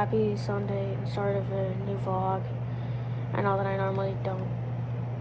happy Sunday, start of a new vlog. I know that I normally don't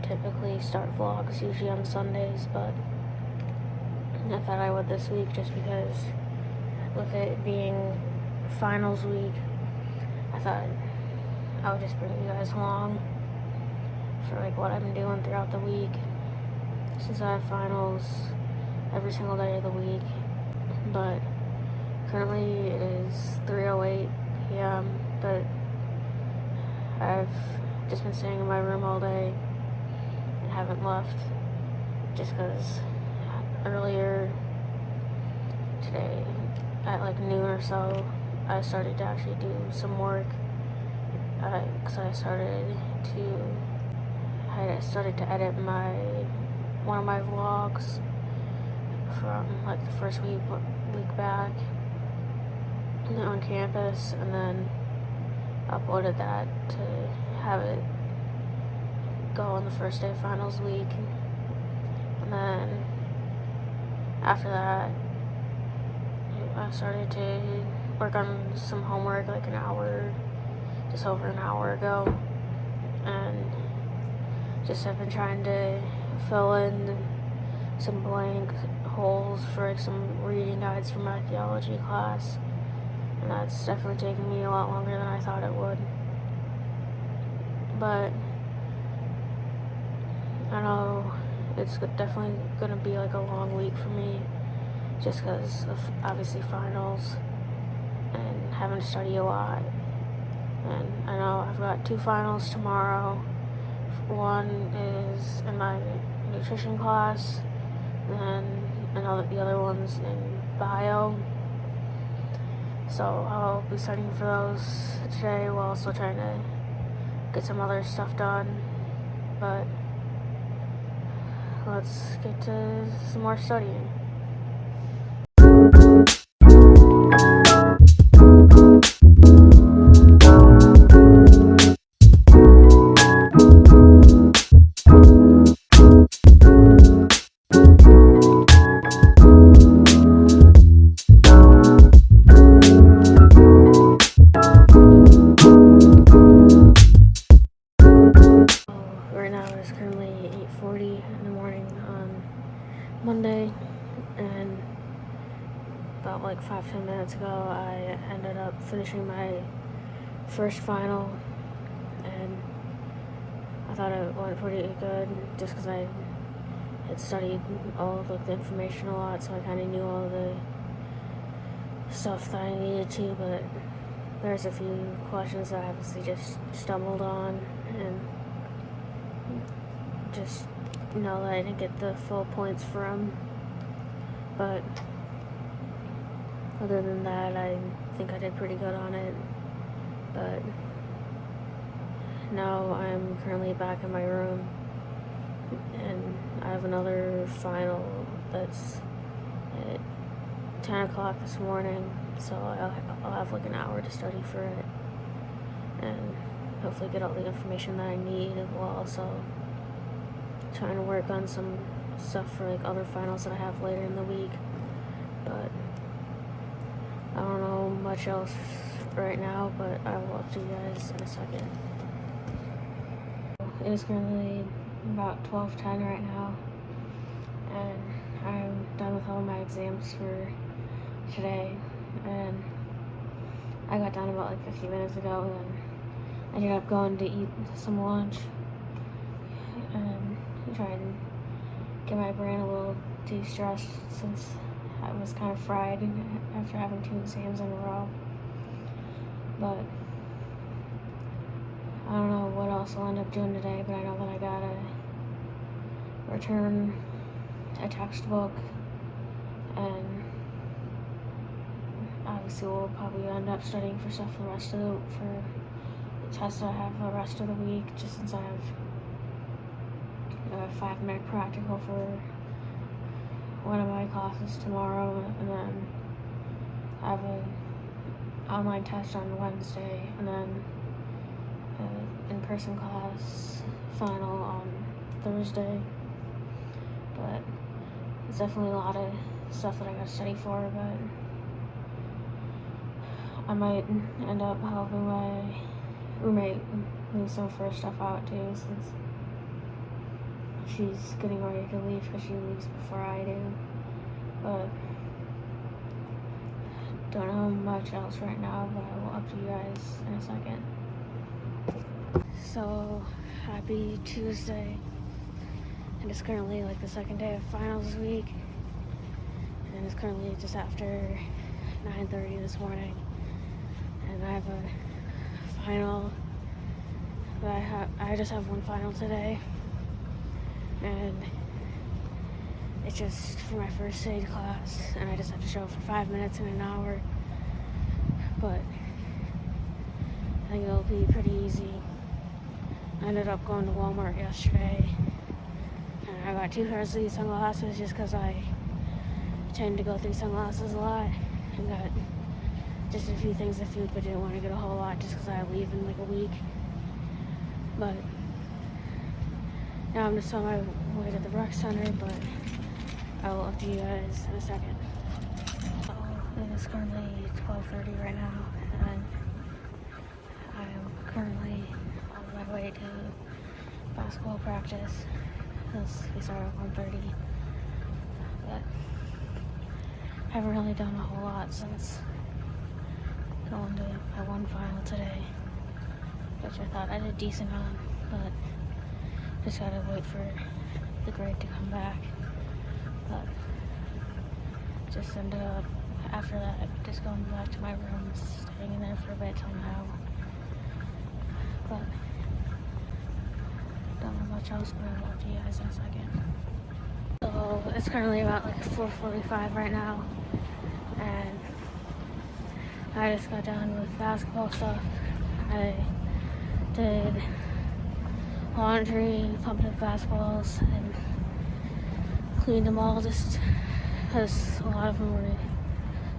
typically start vlogs usually on Sundays, but I thought I would this week just because with it being finals week, I thought I would just bring you guys along for like what I've been doing throughout the week since I have finals every single day of the week. But currently it is 3:08 p.m. but I've just been staying in my room all day and haven't left just because earlier today at like noon or so I started to actually do some work because I started to edit one of my vlogs from like the first week back on campus, and then uploaded that to have it go on the first day of finals week. And then after that I started to work on some homework like just over an hour ago, and just have been trying to fill in some blank holes for like some reading guides for my archaeology class, and that's definitely taken me a lot longer than I thought it would. But I know it's definitely gonna be like a long week for me just because of obviously finals and having to study a lot. And I know I've got 2 finals tomorrow. One is in my nutrition class, and the other one's in bio. So I'll be studying for those today while also trying to get some other stuff done. But let's get to some more studying. Right now it's currently 8:40 in the morning on Monday, and about like 5-10 minutes ago I ended up finishing my first final, and I thought it went pretty good just because I had studied all of like the information a lot, so I kind of knew all the stuff that I needed to. But there's a few questions that I obviously just stumbled on, and just know that I didn't get the full points from. But other than that, I think I did pretty good on it. But now I'm currently back in my room, and I have another final that's at 10 o'clock this morning, so I'll have like an hour to study for it and hopefully get all the information that I need, while also trying to work on some stuff for like other finals that I have later in the week. But I don't know much else right now, but I will update you guys in a second. It is currently about 12:10 right now, and I'm done with all my exams for today, and I got done about like 50 minutes ago, and I ended up going to eat some lunch and try and get my brain a little de-stressed since I was kind of fried after having 2 exams in a row. But I don't know what else I'll end up doing today, but I know that I gotta return a textbook, and obviously we'll probably end up studying for stuff for the tests that I have the rest of the week, just since I have a 5-minute practical for one of my classes tomorrow, and then I have an online test on Wednesday, and then an in-person class final on Thursday. But it's definitely a lot of stuff that I gotta study for, but I might end up helping my roommate move some of her stuff out too, since she's getting ready to leave because she leaves before I do. But don't know much else right now, but I will update you guys in a second. So happy Tuesday, and it's currently like the second day of finals week, and it's currently just after 9:30 this morning, and I have a final that I just have one final today, and it's just for my first aid class, and I just have to show up for 5 minutes in an hour, but I think it'll be pretty easy. I ended up going to Walmart yesterday, and I got 2 pairs of these sunglasses just because I tend to go through sunglasses a lot, and got just a few things of food, but didn't want to get a whole lot just because I leave in like a week. But now I'm just on my way to the rec center, but I will update you guys in a second. So it is currently 12:30 right now, and I am currently on my way to basketball practice because we start at 1:30. But I haven't really done a whole lot since going to my one final today, which I thought I did decent on, but just gotta wait for the grade to come back. But just ended up, after that, just going back to my room, staying in there for a bit till now. But don't know much else, but I'll talk to you guys in a second. So it's currently about like 4:45 right now, and I just got done with basketball stuff. I did laundry, pumped up basketballs, and cleaned them all just because a lot of them were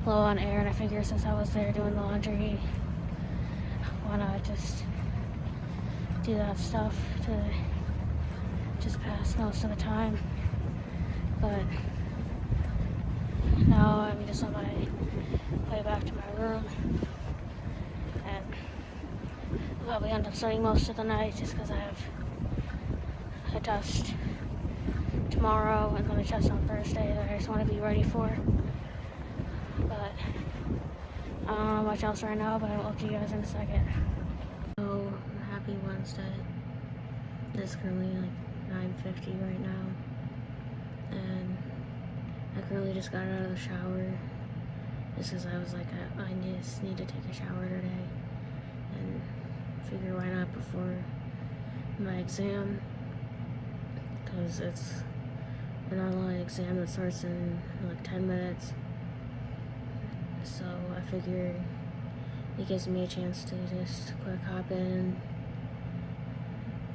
low on air, and I figured since I was there doing the laundry, why not just do that stuff to just pass most of the time. But now I'm just on my way back to my room, and I'll probably end up studying most of the night just because I have a test tomorrow and then a test on Thursday that I just want to be ready for. But I don't know much else right now, but I'll update you guys in a second. So happy Wednesday. It's currently like 9:50 right now, and I currently just got out of the shower just because I was like, I just need to take a shower today, and figure why not before my exam, because it's an online exam that starts in like 10 minutes, so I figured it gives me a chance to just quick hop in.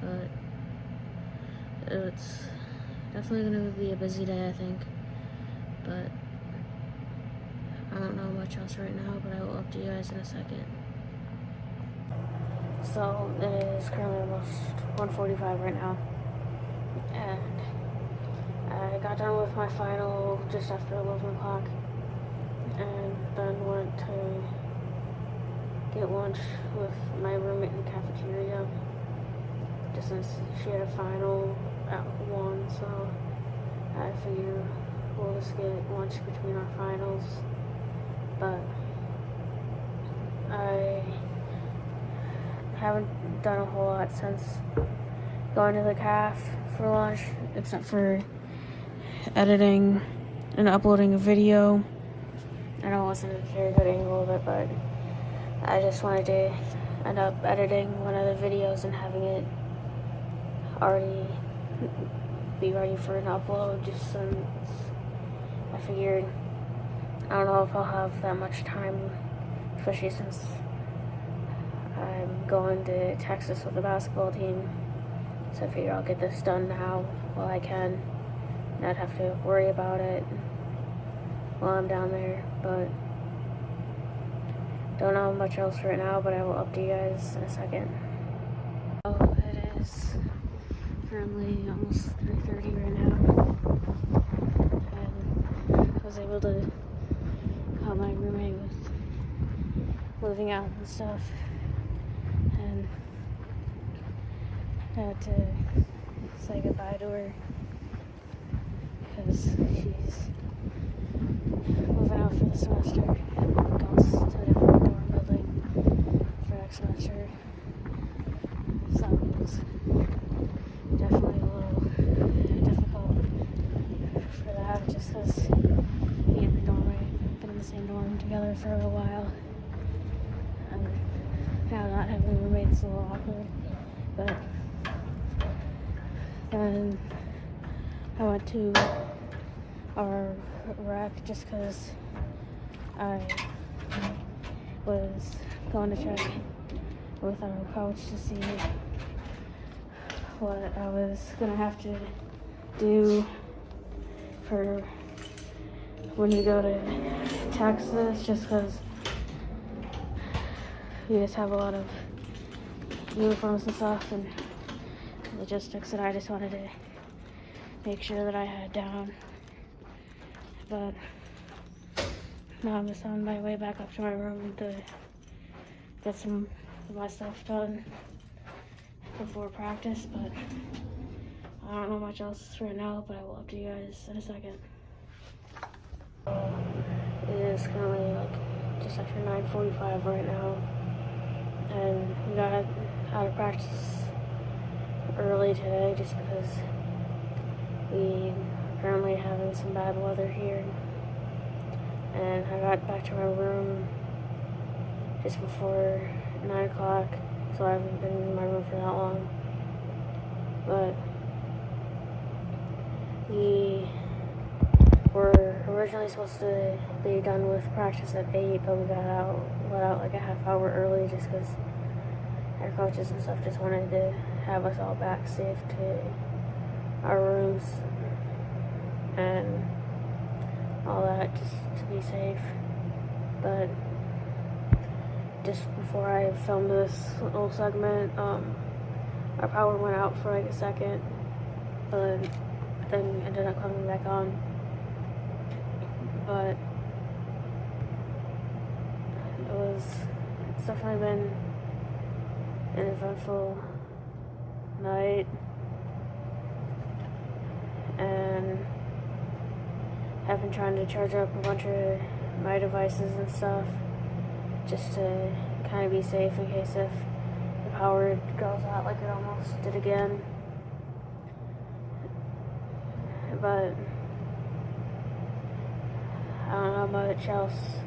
But it's definitely going to be a busy day, I think, but I don't know much else right now, but I will update you guys in a second. So it is currently almost 1:45 right now, and I got done with my final just after 11 o'clock, and then went to get lunch with my roommate in the cafeteria, just since she had a final at 1, so I figured we'll just get lunch between our finals. But I haven't done a whole lot since going to the caf for lunch, except for editing and uploading a video. I know it wasn't a very good angle of it, but I just wanted to end up editing one of the videos and having it already be ready for an upload, just since I figured I don't know if I'll have that much time, especially since I'm going to Texas with the basketball team, so I figure I'll get this done now while I can, not have to worry about it while I'm down there. But don't know much else right now, but I will update you guys in a second. Oh, it is currently almost 3:30 right now, and I was able to help my roommate with moving out and stuff, and I had to say goodbye to her because she's moving out for the semester, going to a different dorm building for next semester. So it was definitely a little difficult for that, just because me and the dorm, we've been in the same dorm together for a while, and now not having roommates is a little awkward. But then I went to our rec just because I was going to check with our coach to see what I was gonna have to do for when you go to Texas, just because you just have a lot of uniforms and stuff and logistics that I just wanted to make sure that I had down. But now I'm just on my way back up to my room to get some of my stuff done before practice, but I don't know much else right now, but I will update you guys in a second. It is currently like just after 9:45 right now, and we got out of practice early today just because we are currently having some bad weather here, and I got back to my room just before 9 o'clock, so I haven't been in my room for that long. But we were originally supposed to be done with practice at 8, but we let out like a half hour early just because our coaches and stuff just wanted to have us all back safe to our rooms and all that, just to be safe. But just before I filmed this little segment, our power went out for like a second, but then ended up coming back on. But it's definitely been an eventful night, and I've been trying to charge up a bunch of my devices and stuff just to kind of be safe in case if the power goes out like it almost did again. But I don't know much else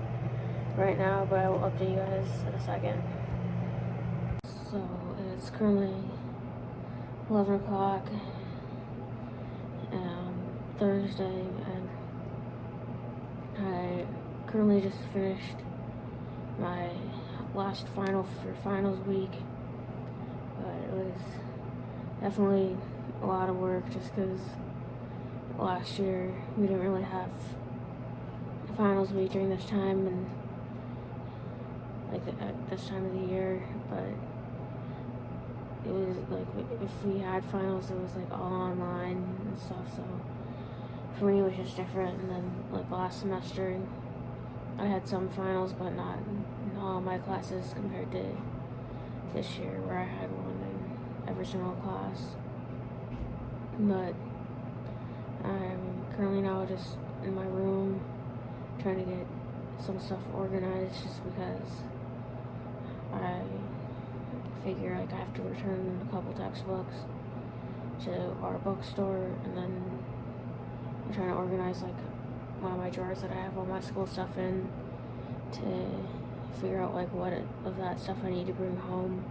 right now, but I will update you guys in a second. So it's currently 11 o'clock, Thursday, and I currently just finished my last final for finals week, but it was definitely a lot of work just because last year we didn't really have the finals week during this time and at this time of the year, but it was like if we had finals it was like all online and stuff, so for me it was just different. And then like last semester I had some finals but not in all my classes compared to this year where I had one in every single class. But I'm currently now just in my room trying to get some stuff organized just because I figure like I have to return a couple textbooks to our bookstore, and then I'm trying to organize like one of my drawers that I have all my school stuff in to figure out like what of that stuff I need to bring home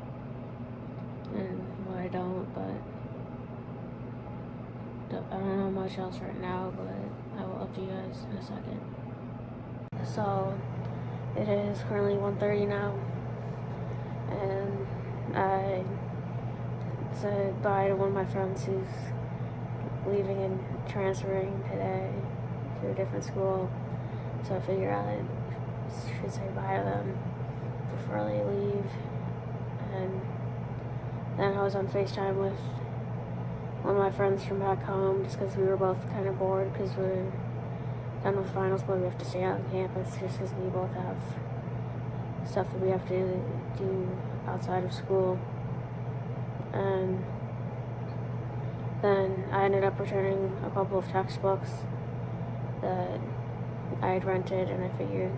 and what I don't. But I don't know much else right now, but I will update you guys in a second. So it is currently 1:30 now, and I said bye to one of my friends who's leaving and transferring today to a different school, so I figured I should say bye to them before they leave. And then I was on FaceTime with one of my friends from back home just because we were both kind of bored because we're done with finals, but we have to stay out on campus just because we both have stuff that we have to do outside of school. And then I ended up returning a couple of textbooks that I had rented, and I figured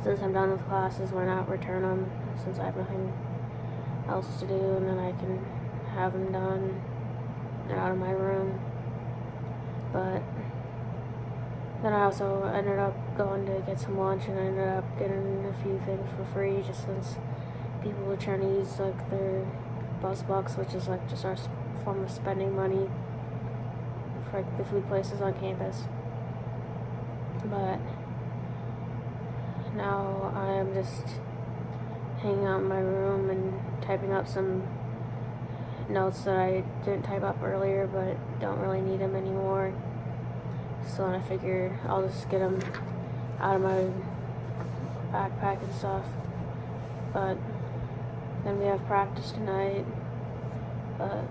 since I'm done with classes, why not return them since I have nothing else to do, and then I can have them done and out of my room. But then I also ended up going to get some lunch, and I ended up getting a few things for free just since people were trying to use like their bus bucks, which is like just our form of spending money for like the food places on campus. But now I am just hanging out in my room and typing up some notes that I didn't type up earlier but don't really need them anymore. So then I figure I'll just get them out of my backpack and stuff. But then we have practice tonight, but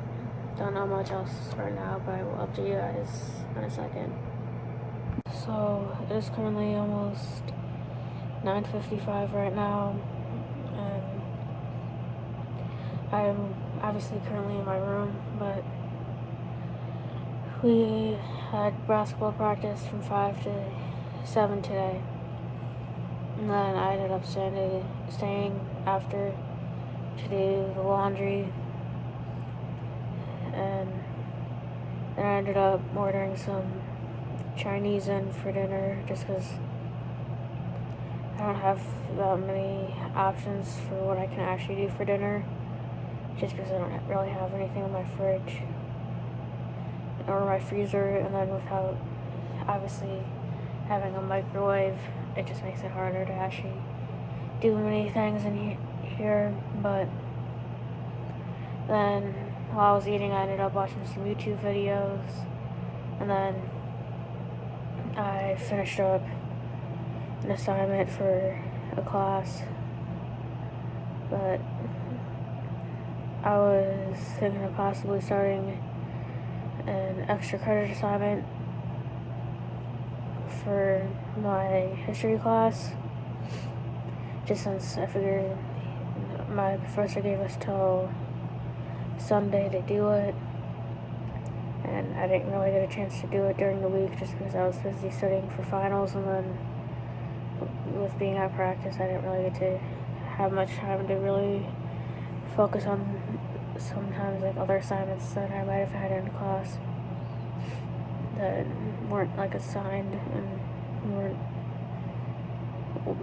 don't know much else right now, but I will update you guys in a second. So it is currently almost 9:55 right now, and I'm obviously currently in my room, but we had basketball practice from 5 to 7 today, and then I ended up staying after to do the laundry, and then I ended up ordering some Chinese in for dinner just because I don't have that many options for what I can actually do for dinner, just because I don't really have anything in my fridge or my freezer, and then without obviously having a microwave, it just makes it harder to actually do many things in here. But then while I was eating, I ended up watching some YouTube videos, and then I finished up an assignment for a class, but I was thinking of possibly starting an extra credit assignment for my history class, just since I figured my professor gave us till Sunday to do it, and I didn't really get a chance to do it during the week just because I was busy studying for finals, and then with being at practice I didn't really get to have much time to really focus on sometimes like other assignments that I might have had in class that weren't like assigned and weren't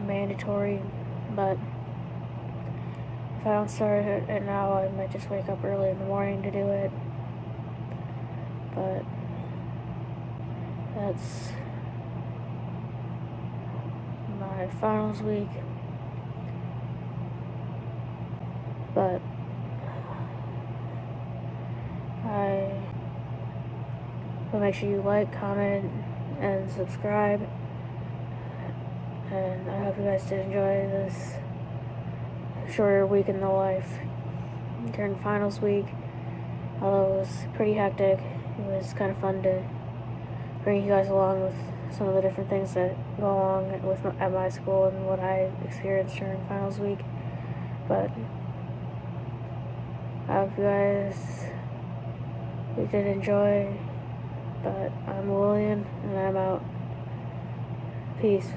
mandatory. But if I don't start it now, I might just wake up early in the morning to do it. But that's my finals week. But make sure you like, comment, and subscribe. And I hope you guys did enjoy this shorter week in the life during finals week. Although it was pretty hectic, it was kind of fun to bring you guys along with some of the different things that go along at my school and what I experienced during finals week. But I hope you guys did enjoy. But I'm William, and I'm out. Peace.